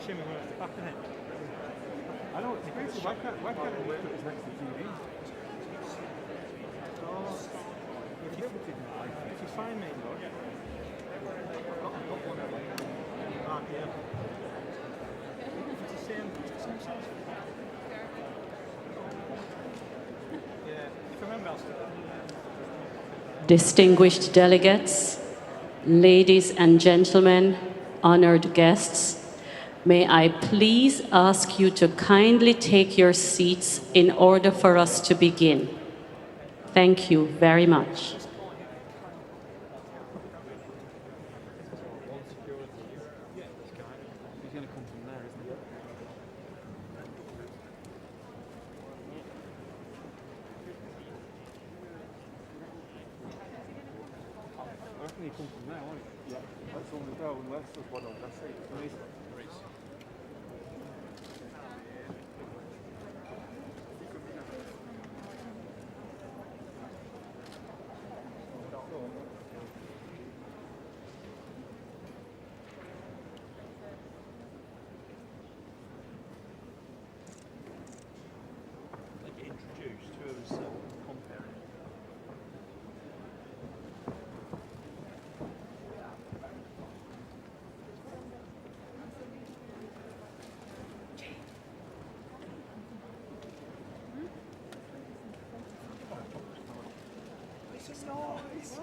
shimming right at the back, isn't it? I know, it's crazy. Why can't it work if it's next to the TV? If you find me, look, I've got one of them. Ah, yeah. It's the same size. Yeah, if I remember, I'll stick it. Distinguished delegates, ladies and gentlemen, honored guests, may I please ask you to kindly take your seats in order for us to begin. Thank you very much. He's going to come from there, isn't he? I reckon he come from there, won't he? Yeah. Let's only go and let's just one on. That's it. Introduced who was comparing. This is nice.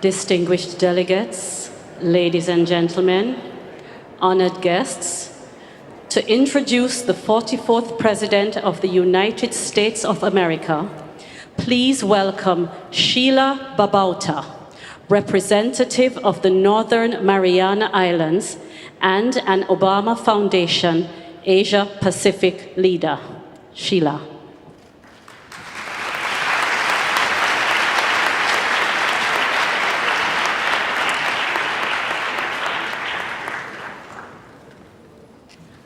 distinguished delegates, ladies and gentlemen, honored guests, to introduce the 44th President of the United States of America, please welcome Sheila Babauta, representative of the Northern Mariana Islands and an Obama Foundation Asia Pacific leader. Sheila.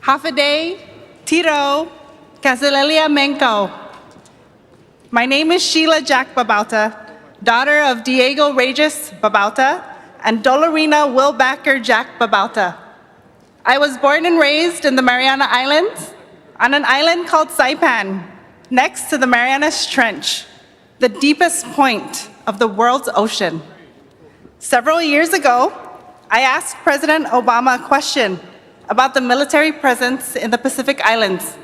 Hafaday, Tiro, Kasilelia Menko. My name is Sheila Jack Babauta, daughter of Diego Regis Babauta and Dolorina Wilbacker Jack Babauta. I was born and raised in the Mariana Islands on an island called Saipan, next to the Marianas Trench, the deepest point of the world's ocean. Several years ago, I asked President Obama a question about the military presence in the Pacific Islands.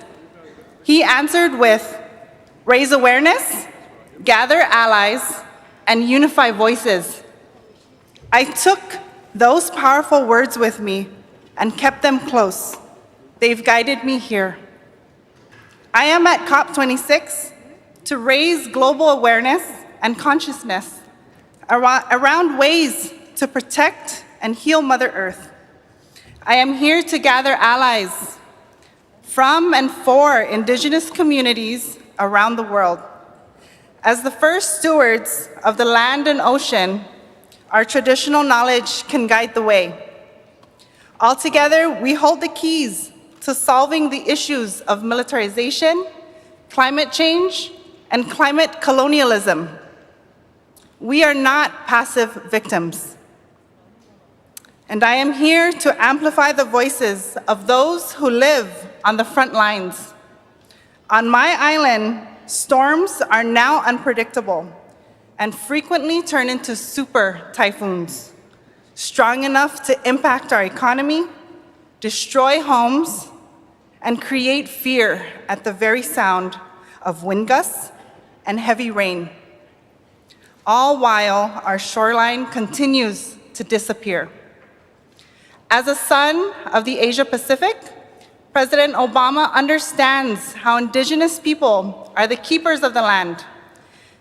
He answered with, raise awareness, gather allies, and unify voices. I took those powerful words with me and kept them close. They've guided me here. I am at COP26 to raise global awareness and consciousness around ways to protect and heal Mother Earth. I am here to gather allies from and for Indigenous communities around the world. As the first stewards of the land and ocean, our traditional knowledge can guide the way. Altogether, we hold the keys to solving the issues of militarization, climate change, and climate colonialism. We are not passive victims. And I am here to amplify the voices of those who live on the front lines. On my island, storms are now unpredictable and frequently turn into super typhoons, strong enough to impact our economy, destroy homes, and create fear at the very sound of wind gusts and heavy rain, all while our shoreline continues to disappear. As a son of the Asia Pacific, President Obama understands how Indigenous people are the keepers of the land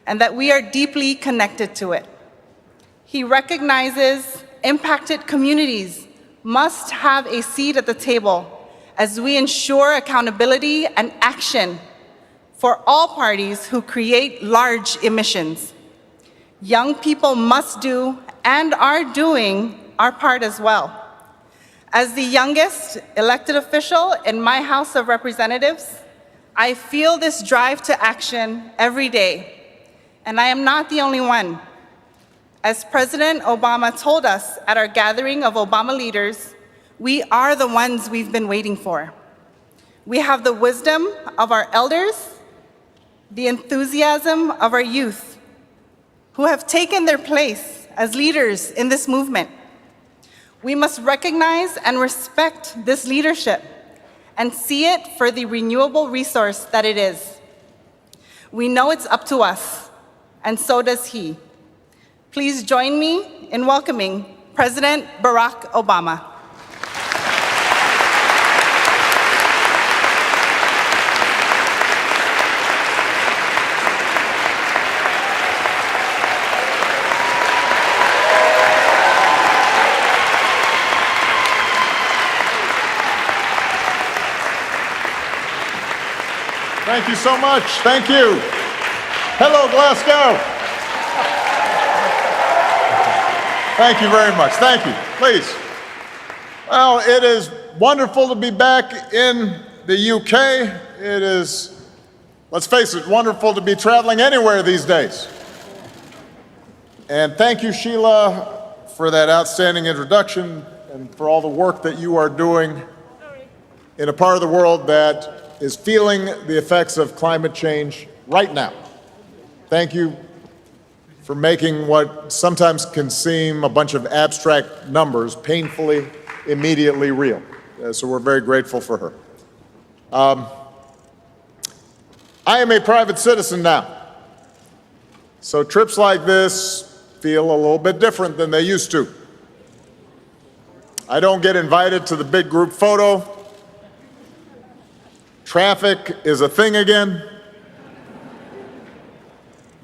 and that we are deeply connected to it. He recognizes impacted communities must have a seat at the table as we ensure accountability and action for all parties who create large emissions. Young people must do and are doing our part as well. As the youngest elected official in my House of Representatives, I feel this drive to action every day, and I am not the only one. As President Obama told us at our gathering of Obama leaders, we are the ones we've been waiting for. We have the wisdom of our elders, the enthusiasm of our youth, who have taken their place as leaders in this movement. We must recognize and respect this leadership and see it for the renewable resource that it is. We know it's up to us, and so does he. Please join me in welcoming President Barack Obama. Thank you so much. Thank you. Hello, Glasgow. Thank you very much. Thank you. Please. Well, it is wonderful to be back in the UK. It is, let's face it, wonderful to be traveling anywhere these days. And thank you, Sheila, for that outstanding introduction and for all the work that you are doing in a part of the world that is feeling the effects of climate change right now. Thank you for making what sometimes can seem a bunch of abstract numbers painfully, immediately real. So we're very grateful for her. I am a private citizen now. So trips like this feel a little bit different than they used to. I don't get invited to the big group photo. Traffic is a thing again.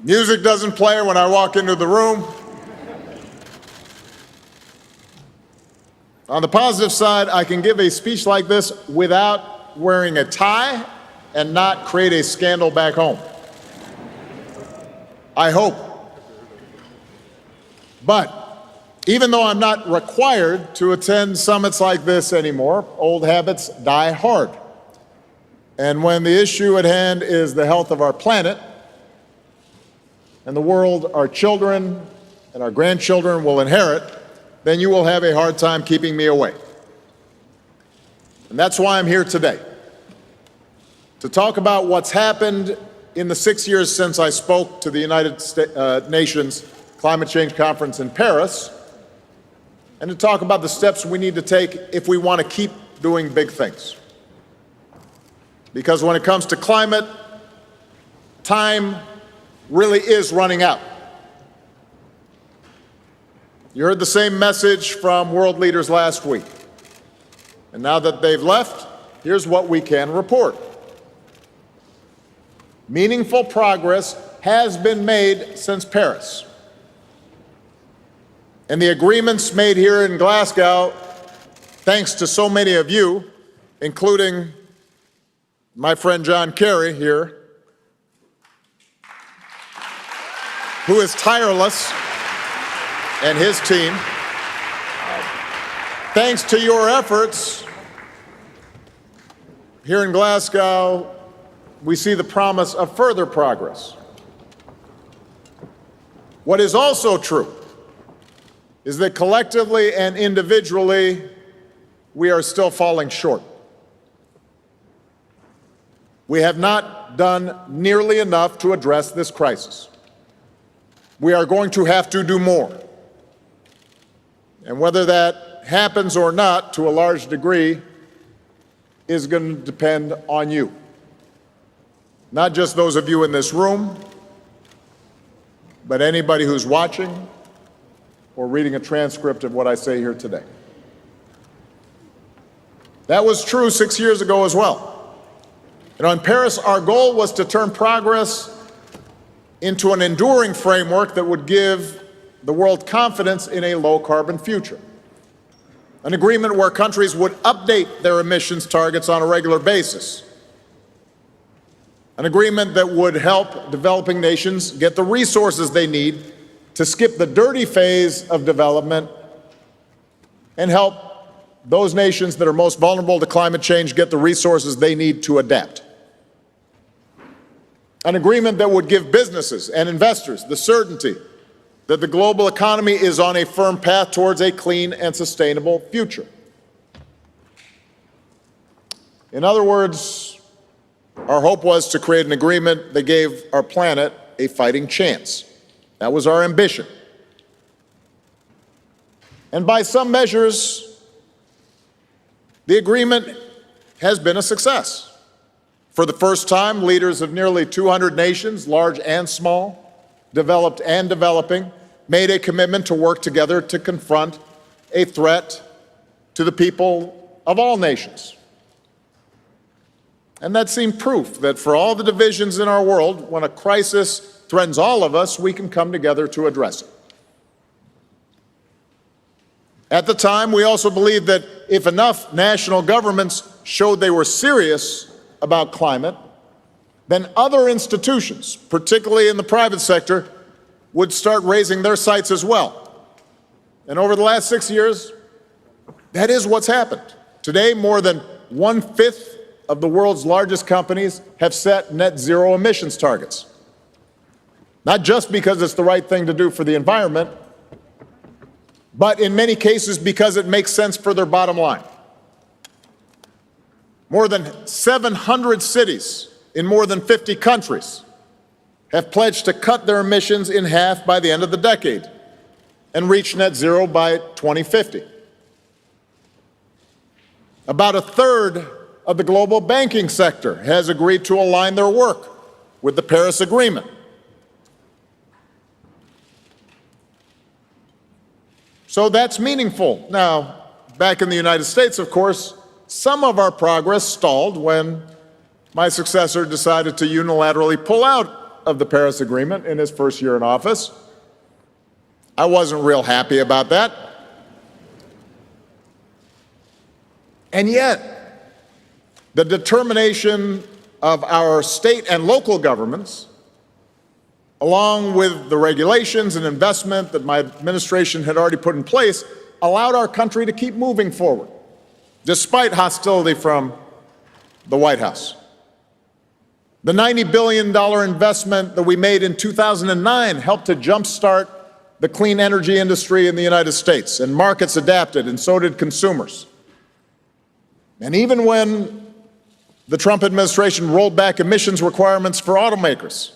Music doesn't play when I walk into the room. On the positive side, I can give a speech like this without wearing a tie and not create a scandal back home. I hope. But even though I'm not required to attend summits like this anymore, old habits die hard. And when the issue at hand is the health of our planet and the world our children and our grandchildren will inherit, then you will have a hard time keeping me away. And that's why I'm here today, to talk about what's happened in the 6 years since I spoke to the United Nations Climate Change Conference in Paris, and to talk about the steps we need to take if we want to keep doing big things. Because when it comes to climate, time really is running out. You heard the same message from world leaders last week. And now that they've left, here's what we can report. Meaningful progress has been made since Paris. And the agreements made here in Glasgow, thanks to so many of you, including my friend John Kerry here, who is tireless, and his team. Thanks to your efforts here in Glasgow, we see the promise of further progress. What is also true is that collectively and individually, we are still falling short. We have not done nearly enough to address this crisis. We are going to have to do more. And whether that happens or not, to a large degree, is going to depend on you. Not just those of you in this room, but anybody who's watching or reading a transcript of what I say here today. That was true 6 years ago as well. And in Paris, our goal was to turn progress into an enduring framework that would give the world confidence in a low-carbon future. An agreement where countries would update their emissions targets on a regular basis. An agreement that would help developing nations get the resources they need to skip the dirty phase of development and help those nations that are most vulnerable to climate change get the resources they need to adapt. An agreement that would give businesses and investors the certainty that the global economy is on a firm path towards a clean and sustainable future. In other words, our hope was to create an agreement that gave our planet a fighting chance. That was our ambition. And by some measures, the agreement has been a success. For the first time, leaders of nearly 200 nations, large and small, developed and developing, made a commitment to work together to confront a threat to the people of all nations. And that seemed proof that for all the divisions in our world, when a crisis threatens all of us, we can come together to address it. At the time, we also believed that if enough national governments showed they were serious about climate, then other institutions, particularly in the private sector, would start raising their sights as well. And over the last 6 years, that is what's happened. Today, more than 1/5 of the world's largest companies have set net zero emissions targets. Not just because it's the right thing to do for the environment, but in many cases because it makes sense for their bottom line. More than 700 cities in more than 50 countries have pledged to cut their emissions in half by the end of the decade and reach net zero by 2050. About 1/3 of the global banking sector has agreed to align their work with the Paris Agreement. So that's meaningful. Now, back in the United States, of course, some of our progress stalled when my successor decided to unilaterally pull out of the Paris Agreement in his first year in office. I wasn't real happy about that. And yet, the determination of our state and local governments, along with the regulations and investment that my administration had already put in place, allowed our country to keep moving forward, despite hostility from the White House. The $90 billion investment that we made in 2009 helped to jumpstart the clean energy industry in the United States, and markets adapted, and so did consumers. And even when the Trump administration rolled back emissions requirements for automakers,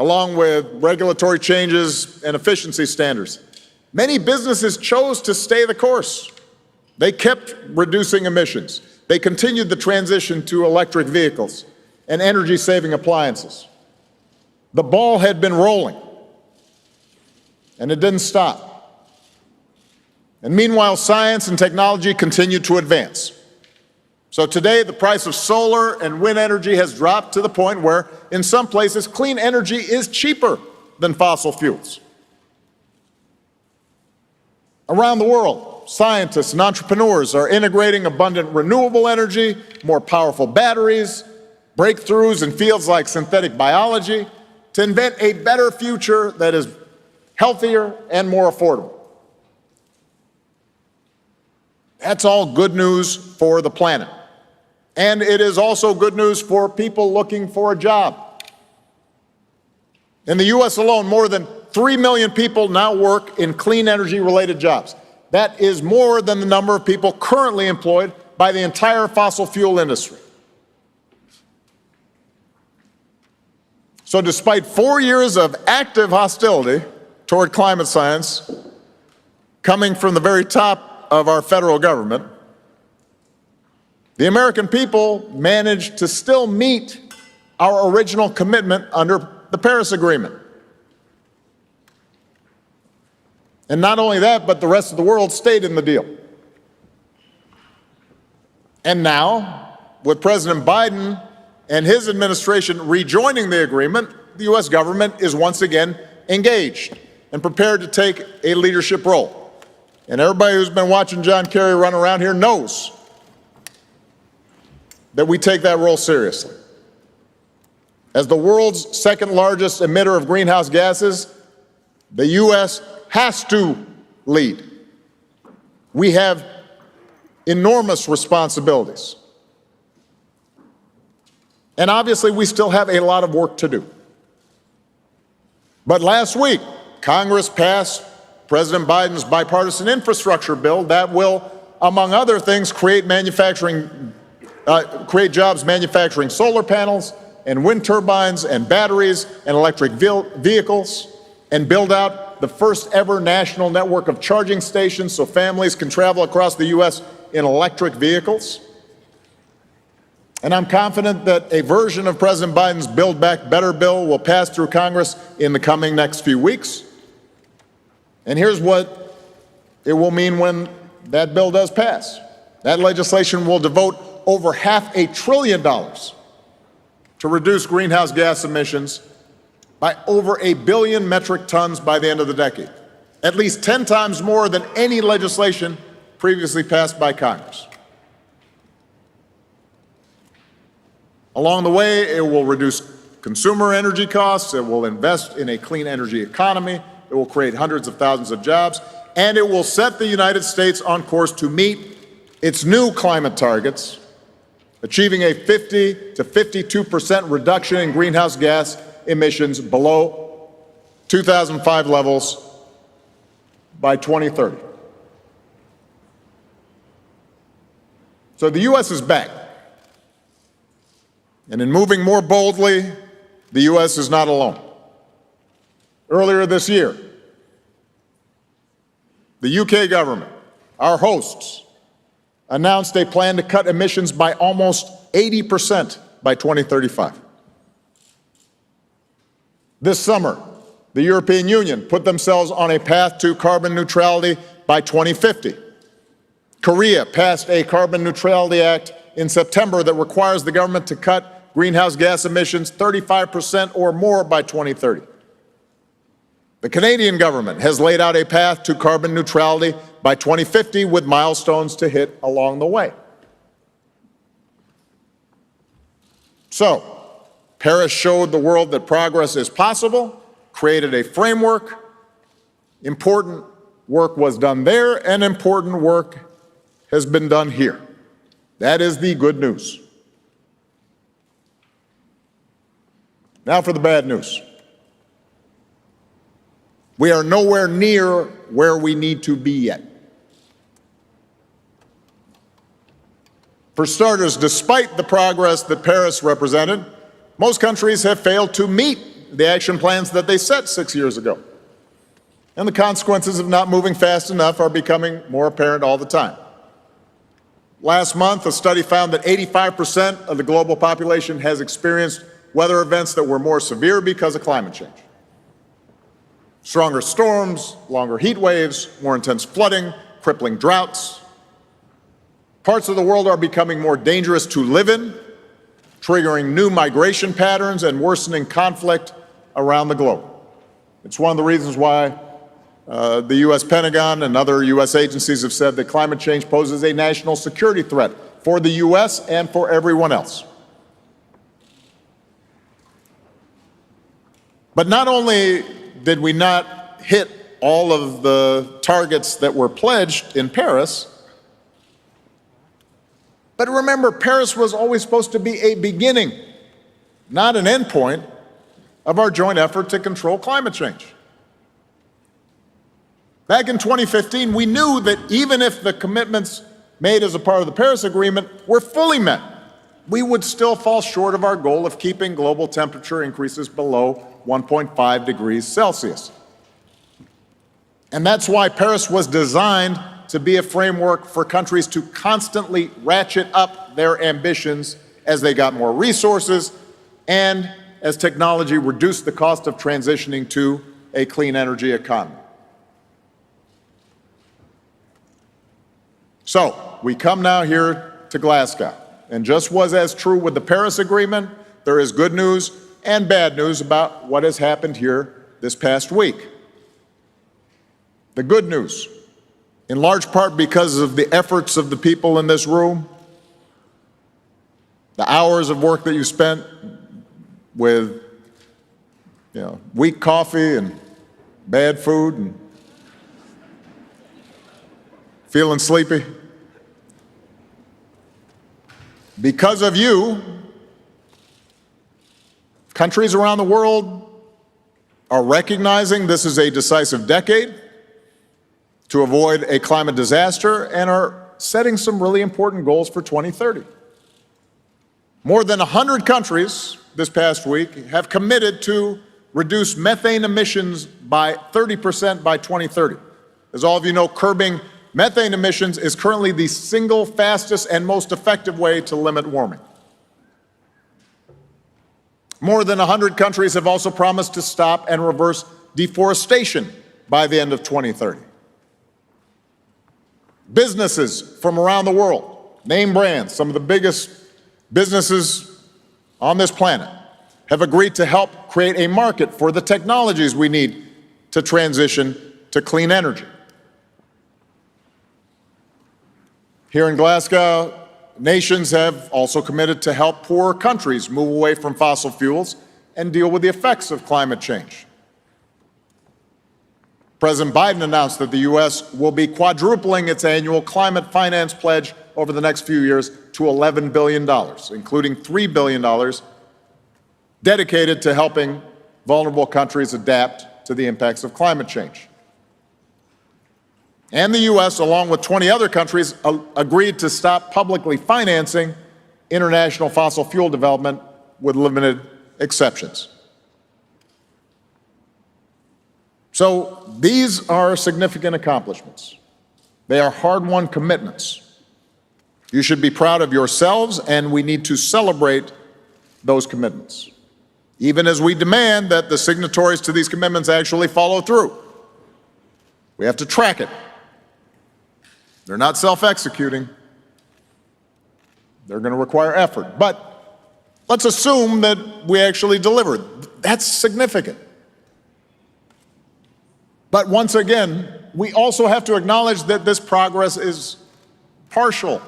along with regulatory changes and efficiency standards, many businesses chose to stay the course. They kept reducing emissions. They continued the transition to electric vehicles and energy-saving appliances. The ball had been rolling, and it didn't stop. And meanwhile, science and technology continued to advance. So today, the price of solar and wind energy has dropped to the point where, in some places, clean energy is cheaper than fossil fuels. Around the world, scientists and entrepreneurs are integrating abundant renewable energy, more powerful batteries, breakthroughs in fields like synthetic biology to invent a better future that is healthier and more affordable. That's all good news for the planet. And it is also good news for people looking for a job. In the U.S. alone, more than 3 million people now work in clean energy-related jobs. That is more than the number of people currently employed by the entire fossil fuel industry. So despite 4 years of active hostility toward climate science coming from the very top of our federal government, the American people managed to still meet our original commitment under the Paris Agreement. And not only that, but the rest of the world stayed in the deal. And now, with President Biden and his administration rejoining the agreement, the U.S. government is once again engaged and prepared to take a leadership role. And everybody who's been watching John Kerry run around here knows that we take that role seriously. As the world's second largest emitter of greenhouse gases, the U.S. has to lead. We have enormous responsibilities. And obviously, we still have a lot of work to do. But last week, Congress passed President Biden's bipartisan infrastructure bill that will, among other things, create jobs manufacturing solar panels and wind turbines and batteries and electric vehicles, and build out the first ever national network of charging stations so families can travel across the U.S. in electric vehicles. And I'm confident that a version of President Biden's Build Back Better bill will pass through Congress in the coming next few weeks. And here's what it will mean when that bill does pass. That legislation will devote over $500 billion to reduce greenhouse gas emissions by over 1 billion metric tons by the end of the decade, at least 10 times more than any legislation previously passed by Congress. Along the way, it will reduce consumer energy costs, it will invest in a clean energy economy, it will create hundreds of thousands of jobs, and it will set the United States on course to meet its new climate targets, achieving a 50 to 52% reduction in greenhouse gas emissions below 2005 levels by 2030. So the U.S. is back. And in moving more boldly, the U.S. is not alone. Earlier this year, the UK government, our hosts, announced a plan to cut emissions by almost 80% by 2035. This summer, the European Union put themselves on a path to carbon neutrality by 2050. Korea passed a carbon neutrality act in September that requires the government to cut greenhouse gas emissions 35% or more by 2030. The Canadian government has laid out a path to carbon neutrality by 2050 with milestones to hit along the way. So, Paris showed the world that progress is possible, created a framework. Important work was done there, and important work has been done here. That is the good news. Now for the bad news. We are nowhere near where we need to be yet. For starters, despite the progress that Paris represented, most countries have failed to meet the action plans that they set 6 years ago. And the consequences of not moving fast enough are becoming more apparent all the time. Last month, a study found that 85% of the global population has experienced weather events that were more severe because of climate change. Stronger storms, longer heat waves, more intense flooding, crippling droughts. Parts of the world are becoming more dangerous to live in, triggering new migration patterns and worsening conflict around the globe. It's one of the reasons why the U.S. Pentagon and other U.S. agencies have said that climate change poses a national security threat for the U.S. and for everyone else. But not only did we not hit all of the targets that were pledged in Paris, but remember, Paris was always supposed to be a beginning, not an endpoint, of our joint effort to control climate change. Back in 2015, we knew that even if the commitments made as a part of the Paris Agreement were fully met, we would still fall short of our goal of keeping global temperature increases below 1.5 degrees Celsius. And that's why Paris was designed to be a framework for countries to constantly ratchet up their ambitions as they got more resources and as technology reduced the cost of transitioning to a clean energy economy. So, we come now here to Glasgow, and just was as true with the Paris Agreement, there is good news and bad news about what has happened here this past week. The good news, in large part because of the efforts of the people in this room, the hours of work that you spent with, weak coffee and bad food and feeling sleepy. Because of you, countries around the world are recognizing this is a decisive decade to avoid a climate disaster and are setting some really important goals for 2030. More than 100 countries this past week have committed to reduce methane emissions by 30% by 2030. As all of you know, curbing methane emissions is currently the single fastest and most effective way to limit warming. More than 100 countries have also promised to stop and reverse deforestation by the end of 2030. Businesses from around the world, name brands, some of the biggest businesses on this planet, have agreed to help create a market for the technologies we need to transition to clean energy. Here in Glasgow, nations have also committed to help poorer countries move away from fossil fuels and deal with the effects of climate change. President Biden announced that the U.S. will be quadrupling its annual climate finance pledge over the next few years to $11 billion, including $3 billion dedicated to helping vulnerable countries adapt to the impacts of climate change. And the U.S., along with 20 other countries, agreed to stop publicly financing international fossil fuel development with limited exceptions. So these are significant accomplishments. They are hard-won commitments. You should be proud of yourselves, and we need to celebrate those commitments, even as we demand that the signatories to these commitments actually follow through. We have to track it. They're not self-executing. They're going to require effort. But let's assume that we actually deliver. That's significant. But once again, we also have to acknowledge that this progress is partial.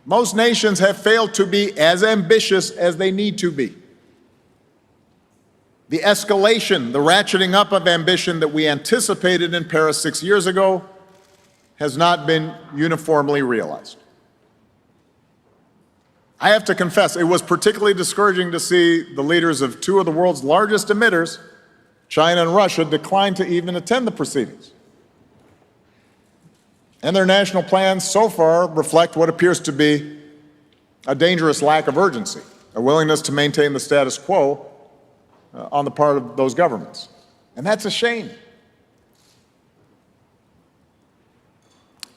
Most nations have failed to be as ambitious as they need to be. The escalation, the ratcheting up of ambition that we anticipated in Paris 6 years ago has not been uniformly realized. I have to confess, it was particularly discouraging to see the leaders of two of the world's largest emitters, China and Russia, decline to even attend the proceedings. And their national plans so far reflect what appears to be a dangerous lack of urgency, a willingness to maintain the status quo on the part of those governments. And that's a shame.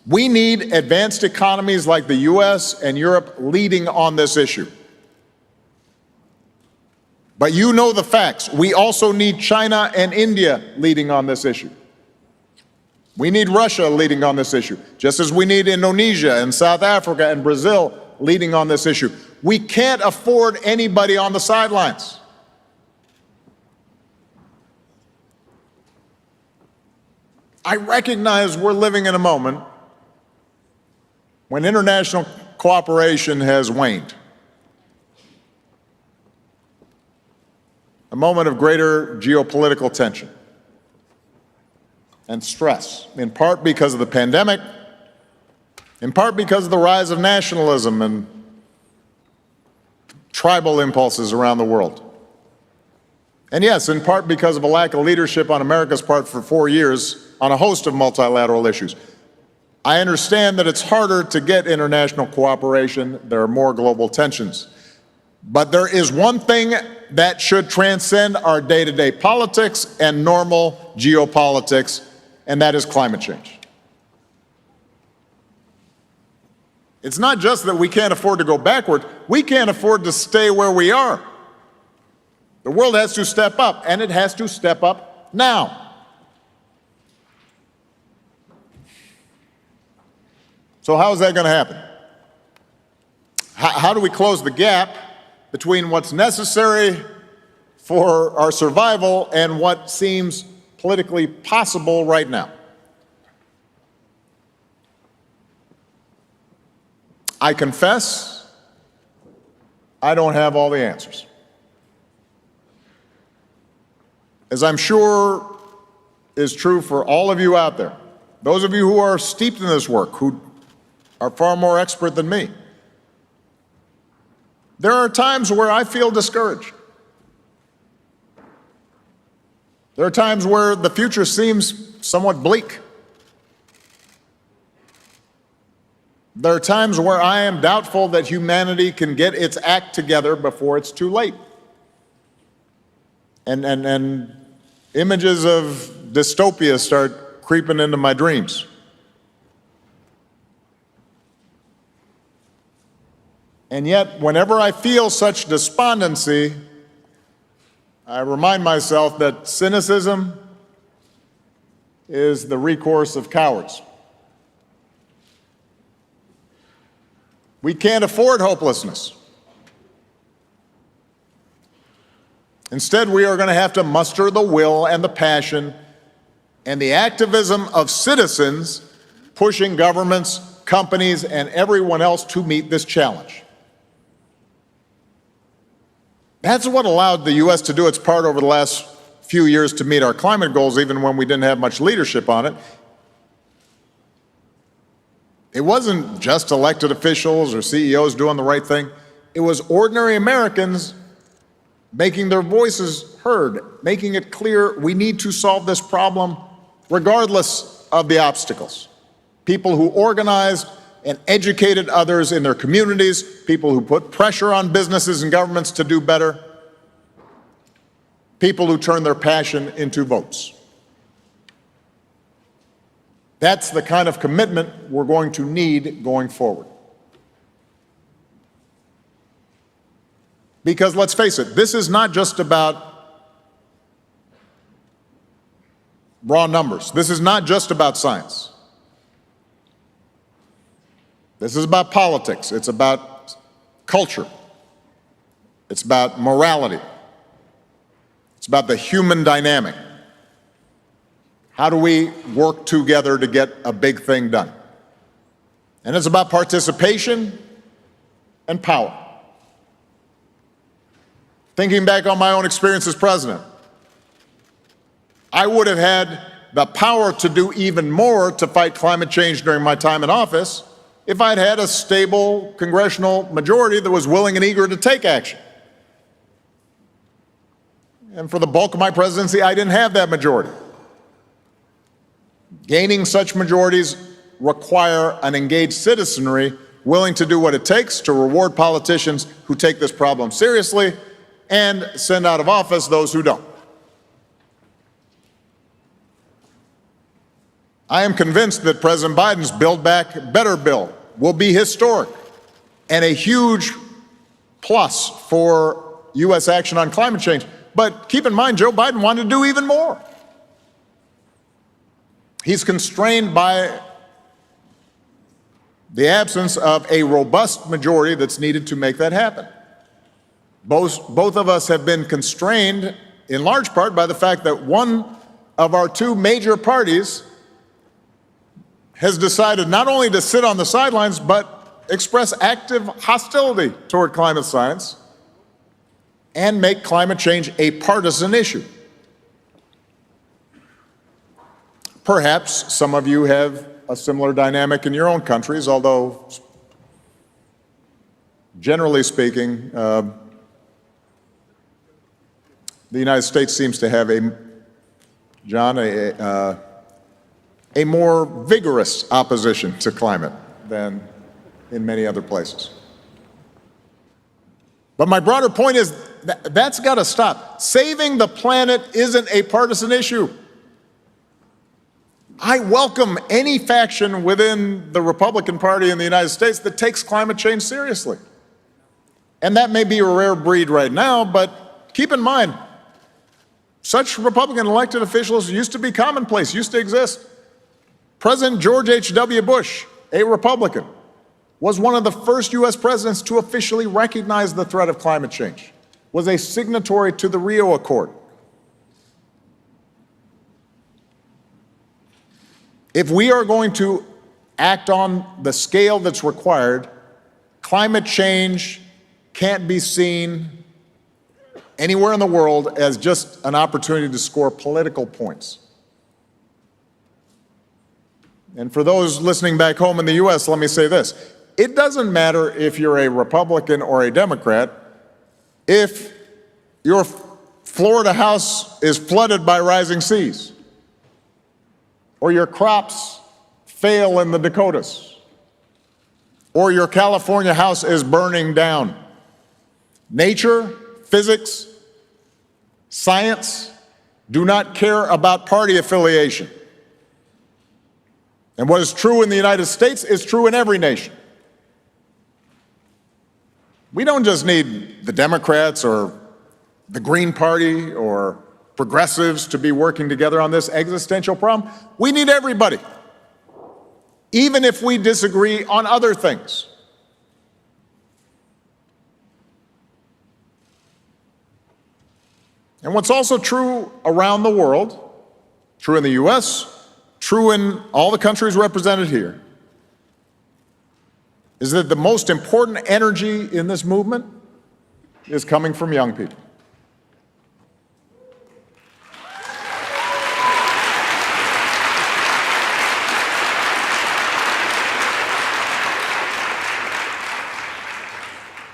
We need advanced economies like the US and Europe leading on this issue. But you know the facts. We also need China and India leading on this issue. We need Russia leading on this issue, just as we need Indonesia and South Africa and Brazil leading on this issue. We can't afford anybody on the sidelines. I recognize we're living in a moment when international cooperation has waned. A moment of greater geopolitical tension and stress, in part because of the pandemic, in part because of the rise of nationalism and tribal impulses around the world. And yes, in part because of a lack of leadership on America's part for 4 years on a host of multilateral issues. I understand that it's harder to get international cooperation. There are more global tensions. But there is one thing that should transcend our day-to-day politics and normal geopolitics, and that is climate change. It's not just that we can't afford to go backward, we can't afford to stay where we are. The world has to step up, and it has to step up now. So how is that going to happen? How do we close the gap between what's necessary for our survival and what seems politically possible right now? I confess, I don't have all the answers. As I'm sure is true for all of you out there, those of you who are steeped in this work, who are far more expert than me, there are times where I feel discouraged. There are times where the future seems somewhat bleak. There are times where I am doubtful that humanity can get its act together before it's too late. And images of dystopia start creeping into my dreams. And yet, whenever I feel such despondency, I remind myself that cynicism is the recourse of cowards. We can't afford hopelessness. Instead, we are going to have to muster the will and the passion and the activism of citizens pushing governments, companies, and everyone else to meet this challenge. That's what allowed the U.S. to do its part over the last few years to meet our climate goals, even when we didn't have much leadership on it. It wasn't just elected officials or CEOs doing the right thing. It was ordinary Americans making their voices heard, making it clear we need to solve this problem regardless of the obstacles. People who organized and educated others in their communities, people who put pressure on businesses and governments to do better, people who turn their passion into votes. That's the kind of commitment we're going to need going forward. Because let's face it, this is not just about raw numbers. This is not just about science. This is about politics. It's about culture. It's about morality. It's about the human dynamic. How do we work together to get a big thing done? And it's about participation and power. Thinking back on my own experience as president, I would have had the power to do even more to fight climate change during my time in office if I'd had a stable congressional majority that was willing and eager to take action. And for the bulk of my presidency, I didn't have that majority. Gaining such majorities require an engaged citizenry willing to do what it takes to reward politicians who take this problem seriously and send out of office those who don't. I am convinced that President Biden's Build Back Better bill will be historic and a huge plus for U.S. action on climate change. But keep in mind, Joe Biden wanted to do even more. He's constrained by the absence of a robust majority that's needed to make that happen. Both of us have been constrained in large part by the fact that one of our two major parties has decided not only to sit on the sidelines, but express active hostility toward climate science and make climate change a partisan issue. Perhaps some of you have a similar dynamic in your own countries, although generally speaking, the United States seems to have a more vigorous opposition to climate than in many other places. But my broader point is that's got to stop. Saving the planet isn't a partisan issue. I welcome any faction within the Republican Party in the United States that takes climate change seriously. And that may be a rare breed right now, but keep in mind, such Republican elected officials used to be commonplace, used to exist. President George H.W. Bush, a Republican, was one of the first U.S. presidents to officially recognize the threat of climate change, was a signatory to the Rio Accord. If we are going to act on the scale that's required, climate change can't be seen anywhere in the world as just an opportunity to score political points. And for those listening back home in the U.S., let me say this. It doesn't matter if you're a Republican or a Democrat. If your Florida house is flooded by rising seas, or your crops fail in the Dakotas, or your California house is burning down. Nature, physics, science do not care about party affiliation. And what is true in the United States is true in every nation. We don't just need the Democrats or the Green Party or progressives to be working together on this existential problem. We need everybody, even if we disagree on other things. And what's also true around the world, true in the U.S., true in all the countries represented here, is that the most important energy in this movement is coming from young people.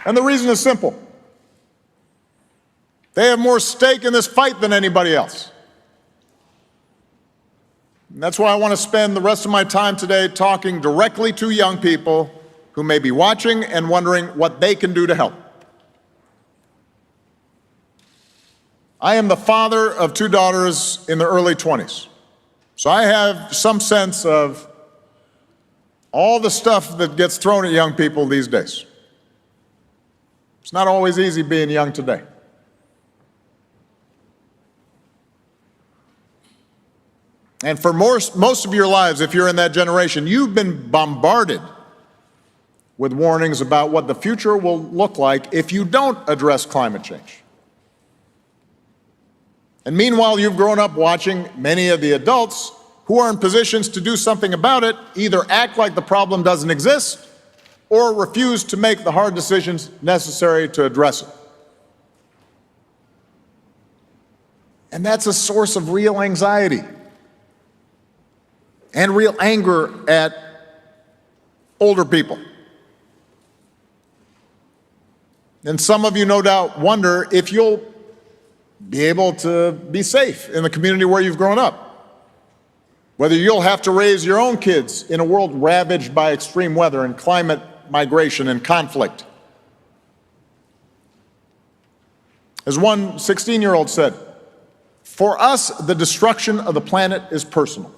And the reason is simple. They have more stake in this fight than anybody else. And that's why I want to spend the rest of my time today talking directly to young people who may be watching and wondering what they can do to help. I am the father of two daughters in their early 20s, so I have some sense of all the stuff that gets thrown at young people these days. It's not always easy being young today. And for most of your lives, if you're in that generation, you've been bombarded with warnings about what the future will look like if you don't address climate change. And meanwhile, you've grown up watching many of the adults who are in positions to do something about it either act like the problem doesn't exist or refuse to make the hard decisions necessary to address it. And that's a source of real anxiety and real anger at older people. And some of you no doubt wonder if you'll be able to be safe in the community where you've grown up, whether you'll have to raise your own kids in a world ravaged by extreme weather and climate migration and conflict. As one 16-year-old said, "For us, the destruction of the planet is personal."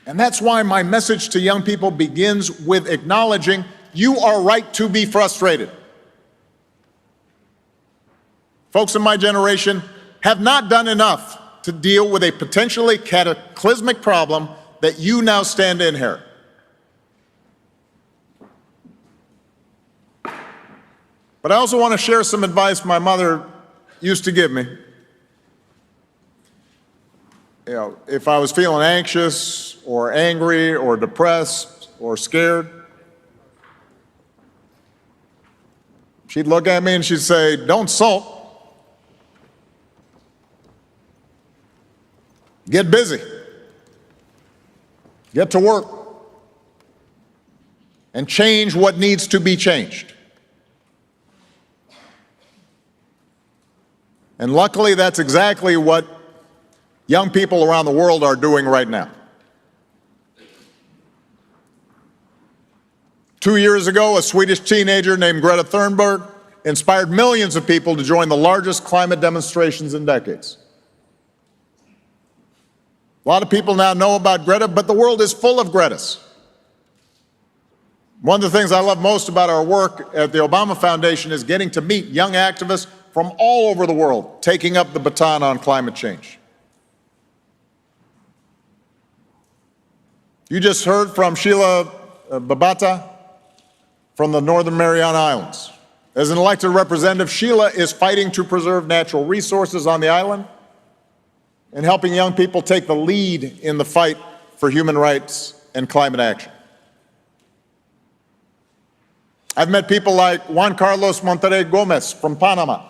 And that's why my message to young people begins with acknowledging you are right to be frustrated. Folks in my generation have not done enough to deal with a potentially cataclysmic problem that you now stand to inherit. But I also want to share some advice my mother used to give me. You know, if I was feeling anxious or angry or depressed or scared, she'd look at me and she'd say, "Don't sulk. Get busy. Get to work. And change what needs to be changed." And luckily, that's exactly what young people around the world are doing right now. 2 years ago, a Swedish teenager named Greta Thunberg inspired millions of people to join the largest climate demonstrations in decades. A lot of people now know about Greta, but the world is full of Gretas. One of the things I love most about our work at the Obama Foundation is getting to meet young activists from all over the world taking up the baton on climate change. You just heard from Sheila Babauta from the Northern Mariana Islands. As an elected representative, Sheila is fighting to preserve natural resources on the island and helping young people take the lead in the fight for human rights and climate action. I've met people like Juan Carlos Monterrey Gomez from Panama.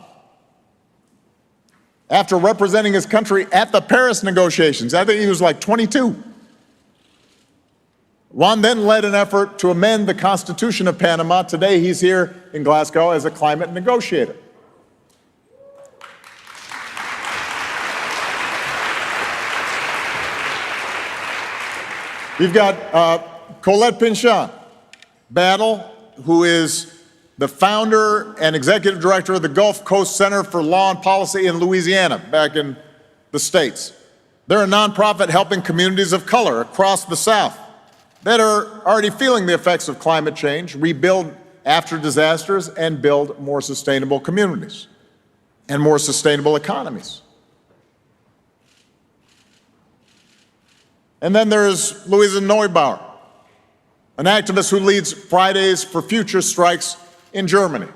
After representing his country at the Paris negotiations, I think he was like 22. Juan then led an effort to amend the Constitution of Panama. Today, he's here in Glasgow as a climate negotiator. We've got Colette Pinchin Battle, who is the founder and executive director of the Gulf Coast Center for Law and Policy in Louisiana, back in the States. They're a nonprofit helping communities of color across the South that are already feeling the effects of climate change, rebuild after disasters, and build more sustainable communities and more sustainable economies. And then there's Louisa Neubauer, an activist who leads Fridays for Future strikes in Germany.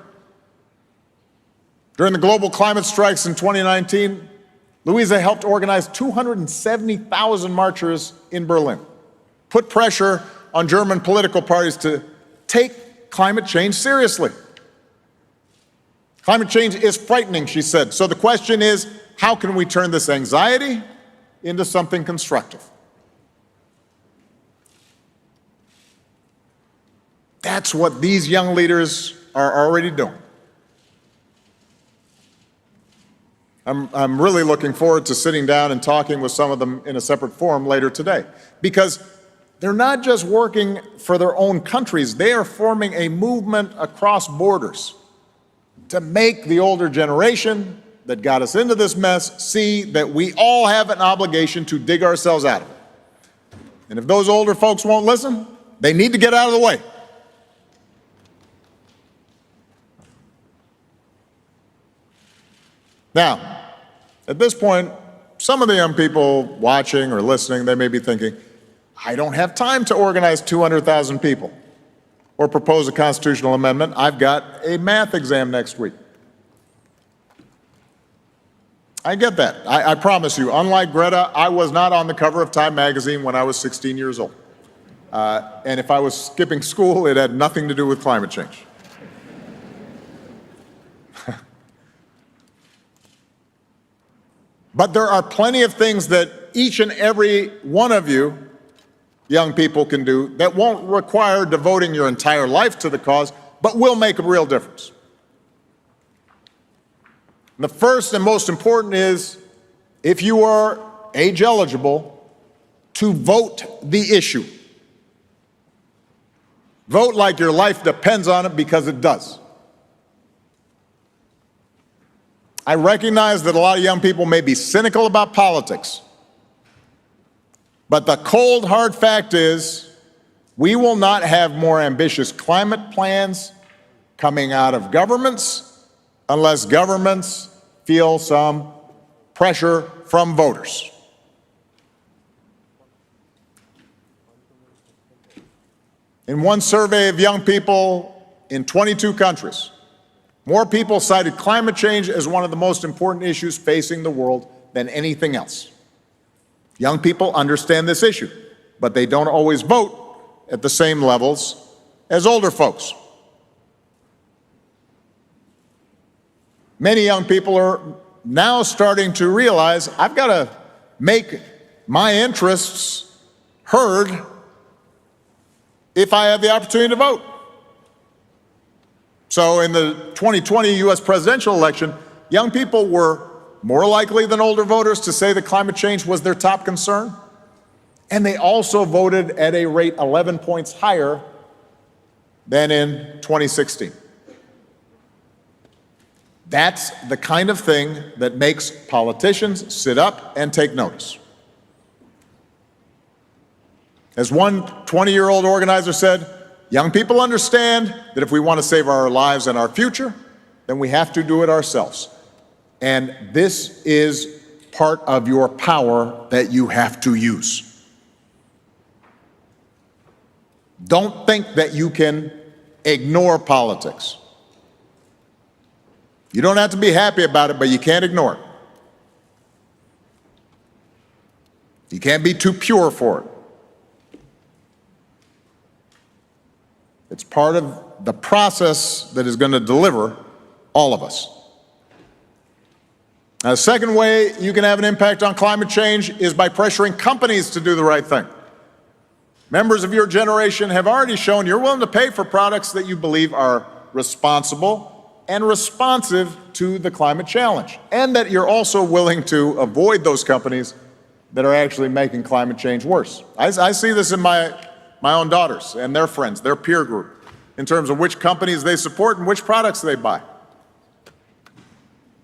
During the global climate strikes in 2019, Louisa helped organize 270,000 marchers in Berlin, put pressure on German political parties to take climate change seriously. Climate change is frightening, she said. So the question is, how can we turn this anxiety into something constructive? That's what these young leaders are already doing. I'm really looking forward to sitting down and talking with some of them in a separate forum later today, because they're not just working for their own countries, they are forming a movement across borders to make the older generation that got us into this mess see that we all have an obligation to dig ourselves out of it. And if those older folks won't listen, they need to get out of the way. Now, at this point, some of the young people watching or listening, they may be thinking, I don't have time to organize 200,000 people or propose a constitutional amendment. I've got a math exam next week. I get that. I promise you, unlike Greta, I was not on the cover of Time magazine when I was 16 years old. And if I was skipping school, it had nothing to do with climate change. But there are plenty of things that each and every one of you young people can do that won't require devoting your entire life to the cause, but will make a real difference. The first and most important is, if you are age eligible, to vote the issue. Vote like your life depends on it, because it does. I recognize that a lot of young people may be cynical about politics, but the cold, hard fact is we will not have more ambitious climate plans coming out of governments unless governments feel some pressure from voters. In one survey of young people in 22 countries, more people cited climate change as one of the most important issues facing the world than anything else. Young people understand this issue, but they don't always vote at the same levels as older folks. Many young people are now starting to realize, I've got to make my interests heard if I have the opportunity to vote. So in the 2020 US presidential election, young people were more likely than older voters to say that climate change was their top concern. And they also voted at a rate 11 points higher than in 2016. That's the kind of thing that makes politicians sit up and take notice. As one 20-year-old organizer said, young people understand that if we want to save our lives and our future, then we have to do it ourselves. And this is part of your power that you have to use. Don't think that you can ignore politics. You don't have to be happy about it, but you can't ignore it. You can't be too pure for it. It's part of the process that is going to deliver all of us. Now, the second way you can have an impact on climate change is by pressuring companies to do the right thing. Members of your generation have already shown you're willing to pay for products that you believe are responsible and responsive to the climate challenge, and that you're also willing to avoid those companies that are actually making climate change worse. I see this in my own daughters and their friends, their peer group, in terms of which companies they support and which products they buy.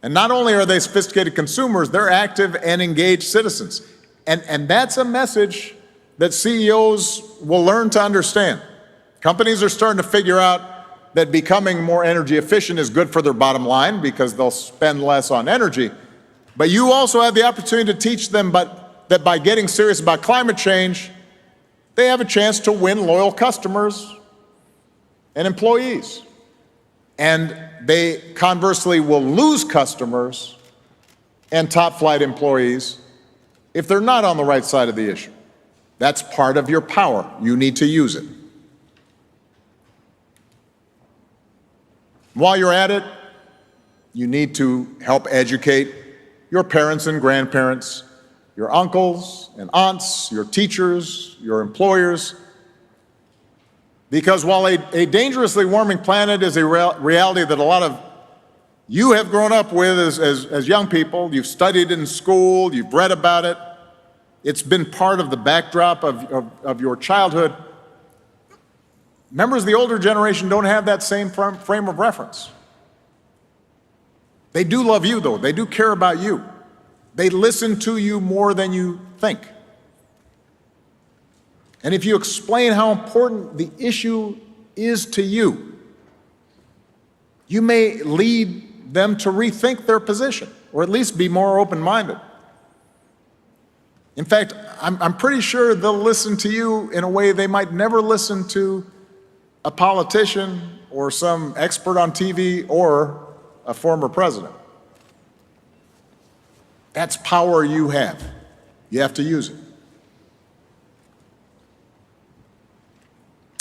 And not only are they sophisticated consumers, they're active and engaged citizens. And that's a message that CEOs will learn to understand. Companies are starting to figure out that becoming more energy efficient is good for their bottom line because they'll spend less on energy. But you also have the opportunity to teach them that by getting serious about climate change, they have a chance to win loyal customers and employees. And they conversely will lose customers and top-flight employees if they're not on the right side of the issue. That's part of your power. You need to use it. While you're at it, you need to help educate your parents and grandparents, your uncles and aunts, your teachers, your employers. Because while a dangerously warming planet is a reality that a lot of you have grown up with as young people, you've studied in school, you've read about it, it's been part of the backdrop of your childhood. Members of the older generation don't have that same frame of reference. They do love you, though. They do care about you. They listen to you more than you think. And if you explain how important the issue is to you, you may lead them to rethink their position, or at least be more open-minded. In fact, I'm pretty sure they'll listen to you in a way they might never listen to a politician or some expert on TV or a former president. That's power you have. You have to use it.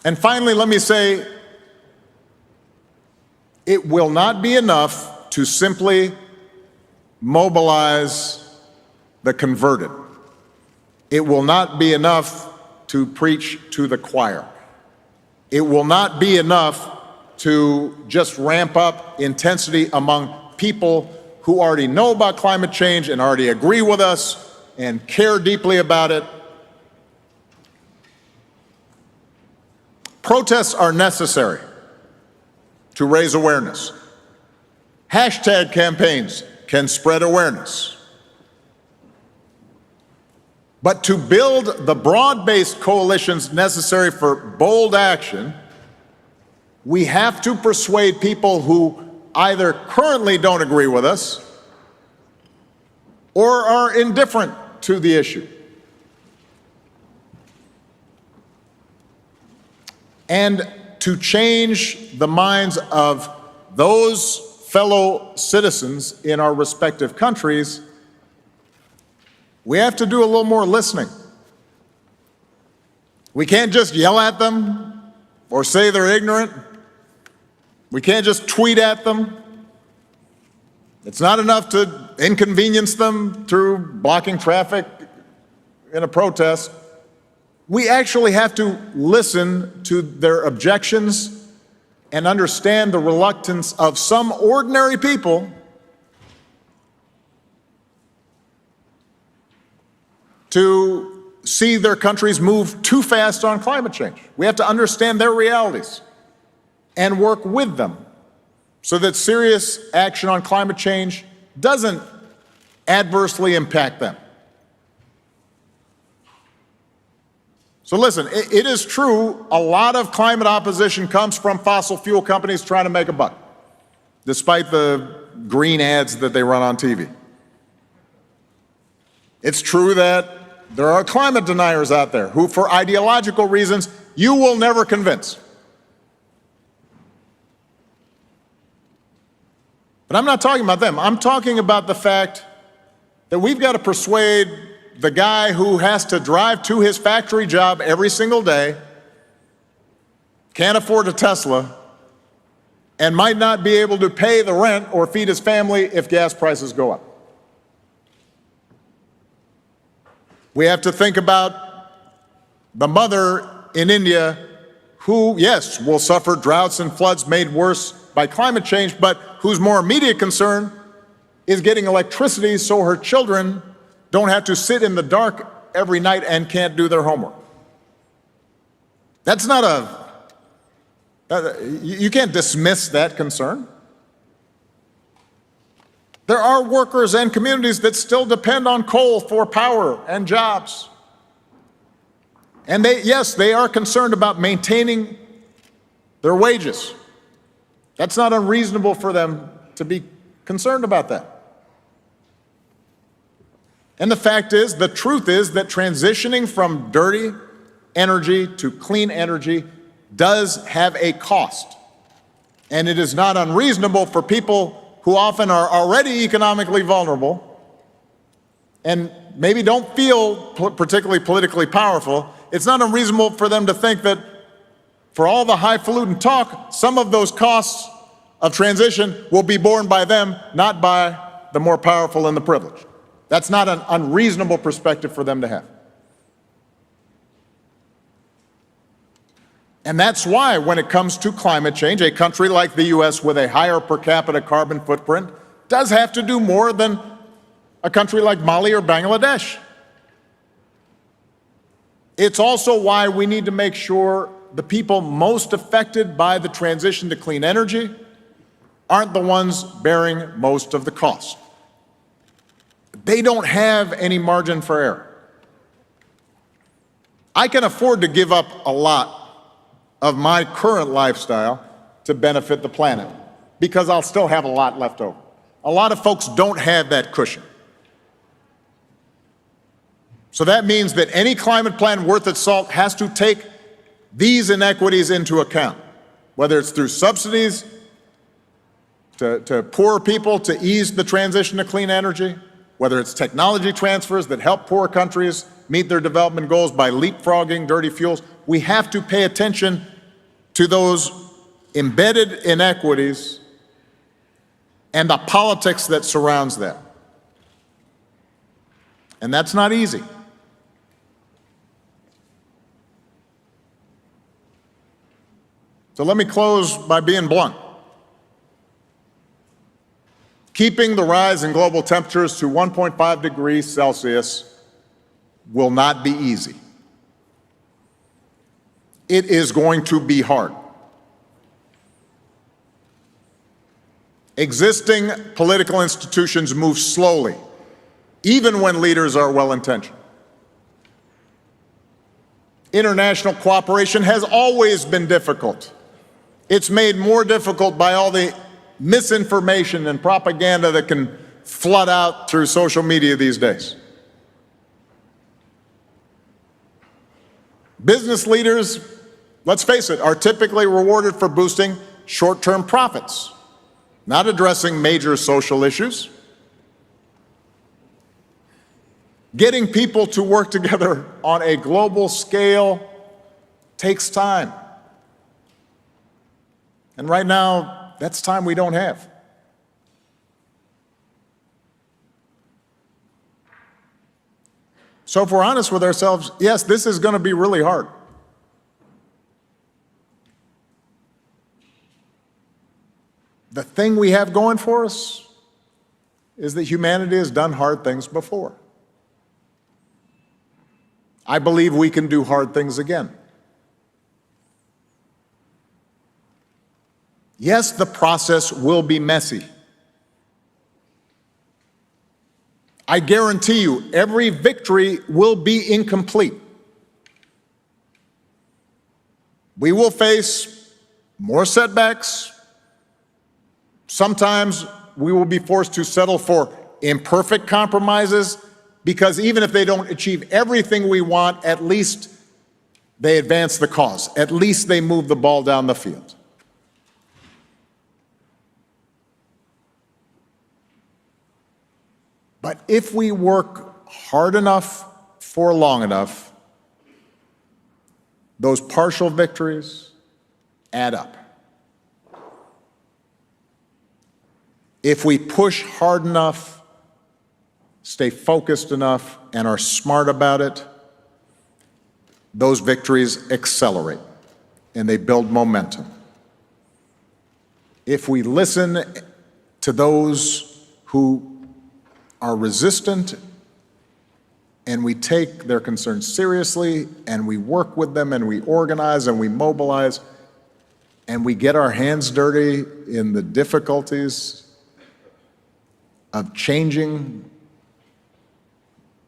And finally, let me say, it will not be enough to simply mobilize the converted. It will not be enough to preach to the choir. It will not be enough to just ramp up intensity among people who already know about climate change and already agree with us and care deeply about it. Protests are necessary to raise awareness. Hashtag campaigns can spread awareness. But to build the broad-based coalitions necessary for bold action, we have to persuade people who either currently don't agree with us or are indifferent to the issue. And to change the minds of those fellow citizens in our respective countries, we have to do a little more listening. We can't just yell at them or say they're ignorant. We can't just tweet at them. It's not enough to inconvenience them through blocking traffic in a protest. We actually have to listen to their objections and understand the reluctance of some ordinary people to see their countries move too fast on climate change. We have to understand their realities and work with them so that serious action on climate change doesn't adversely impact them. So listen, it is true, a lot of climate opposition comes from fossil fuel companies trying to make a buck, despite the green ads that they run on TV. It's true that there are climate deniers out there who, for ideological reasons, you will never convince. But I'm not talking about them. I'm talking about the fact that we've got to persuade the guy who has to drive to his factory job every single day, can't afford a Tesla, and might not be able to pay the rent or feed his family if gas prices go up. We have to think about the mother in India who, yes, will suffer droughts and floods made worse by climate change, but whose more immediate concern is getting electricity so her children don't have to sit in the dark every night and can't do their homework. That's not you can't dismiss that concern. There are workers and communities that still depend on coal for power and jobs. And yes, they are concerned about maintaining their wages. That's not unreasonable for them to be concerned about that. And the fact is, the truth is that transitioning from dirty energy to clean energy does have a cost. And it is not unreasonable for people who often are already economically vulnerable and maybe don't feel particularly politically powerful, it's not unreasonable for them to think that for all the highfalutin talk, some of those costs of transition will be borne by them, not by the more powerful and the privileged. That's not an unreasonable perspective for them to have. And that's why, when it comes to climate change, a country like the US with a higher per capita carbon footprint does have to do more than a country like Mali or Bangladesh. It's also why we need to make sure the people most affected by the transition to clean energy aren't the ones bearing most of the cost. They don't have any margin for error. I can afford to give up a lot of my current lifestyle to benefit the planet. because I'll still have a lot left over. A lot of folks don't have that cushion. So that means that any climate plan worth its salt has to take these inequities into account, whether it's through subsidies to poor people to ease the transition to clean energy, whether it's technology transfers that help poor countries meet their development goals by leapfrogging dirty fuels. We have to pay attention to those embedded inequities and the politics that surrounds that. And that's not easy. So let me close by being blunt. Keeping the rise in global temperatures to 1.5 degrees Celsius will not be easy. It is going to be hard. Existing political institutions move slowly, even when leaders are well-intentioned. International cooperation has always been difficult. It's made more difficult by all the misinformation and propaganda that can flood out through social media these days. Business leaders, let's face it, are typically rewarded for boosting short-term profits, not addressing major social issues. Getting people to work together on a global scale takes time. And right now, that's time we don't have. So if we're honest with ourselves, yes, this is going to be really hard. The thing we have going for us is that humanity has done hard things before. I believe we can do hard things again. Yes, the process will be messy. I guarantee you, every victory will be incomplete. We will face more setbacks. Sometimes we will be forced to settle for imperfect compromises, because even if they don't achieve everything we want, at least they advance the cause. At least they move the ball down the field. But if we work hard enough for long enough, those partial victories add up. If we push hard enough, stay focused enough, and are smart about it, those victories accelerate and they build momentum. If we listen to those who are resistant and we take their concerns seriously and we work with them and we organize and we mobilize and we get our hands dirty in the difficulties of changing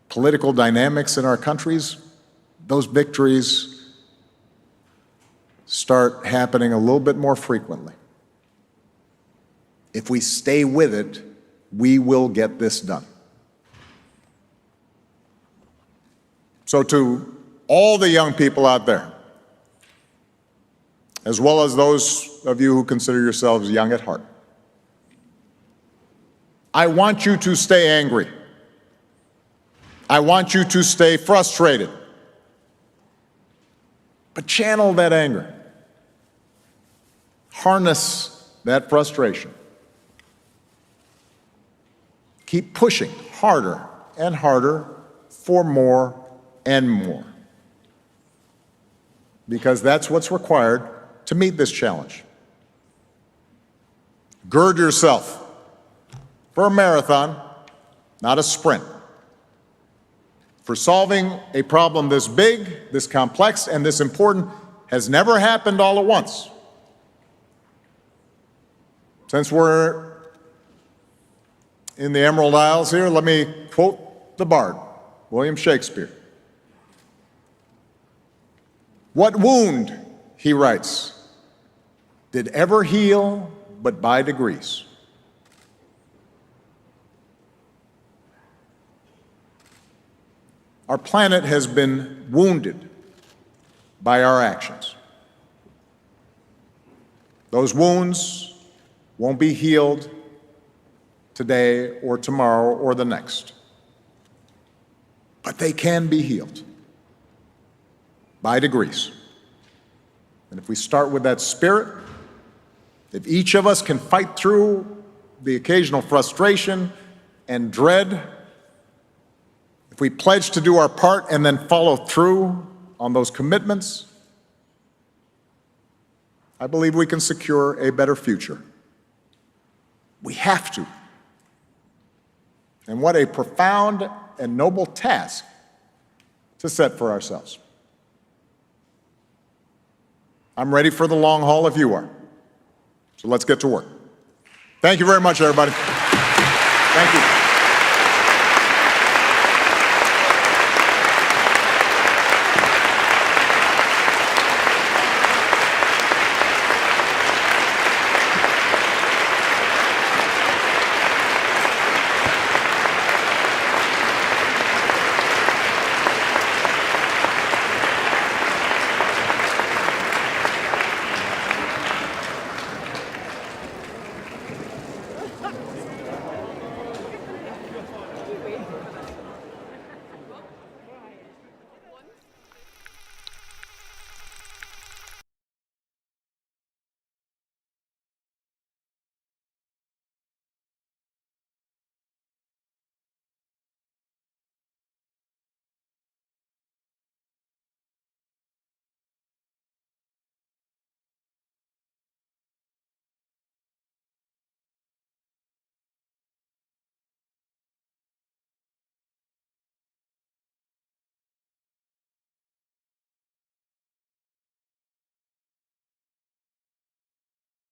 political dynamics in our countries, those victories start happening a little bit more frequently. If we stay with it, we will get this done. So to all the young people out there, as well as those of you who consider yourselves young at heart, I want you to stay angry. I want you to stay frustrated. But channel that anger. Harness that frustration. Keep pushing harder and harder for more and more. Because that's what's required to meet this challenge. Gird yourself for a marathon, not a sprint. For solving a problem this big, this complex, and this important has never happened all at once. Since we're in the Emerald Isles here, let me quote the bard, William Shakespeare. "What wound," he writes, "did ever heal but by degrees. Our planet has been wounded by our actions. Those wounds won't be healed today or tomorrow or the next, but they can be healed by degrees. And if we start with that spirit, if each of us can fight through the occasional frustration and dread, if we pledge to do our part and then follow through on those commitments, I believe we can secure a better future. We have to. And what a profound and noble task to set for ourselves. I'm ready for the long haul if you are. So let's get to work. Thank you very much, everybody. Thank you.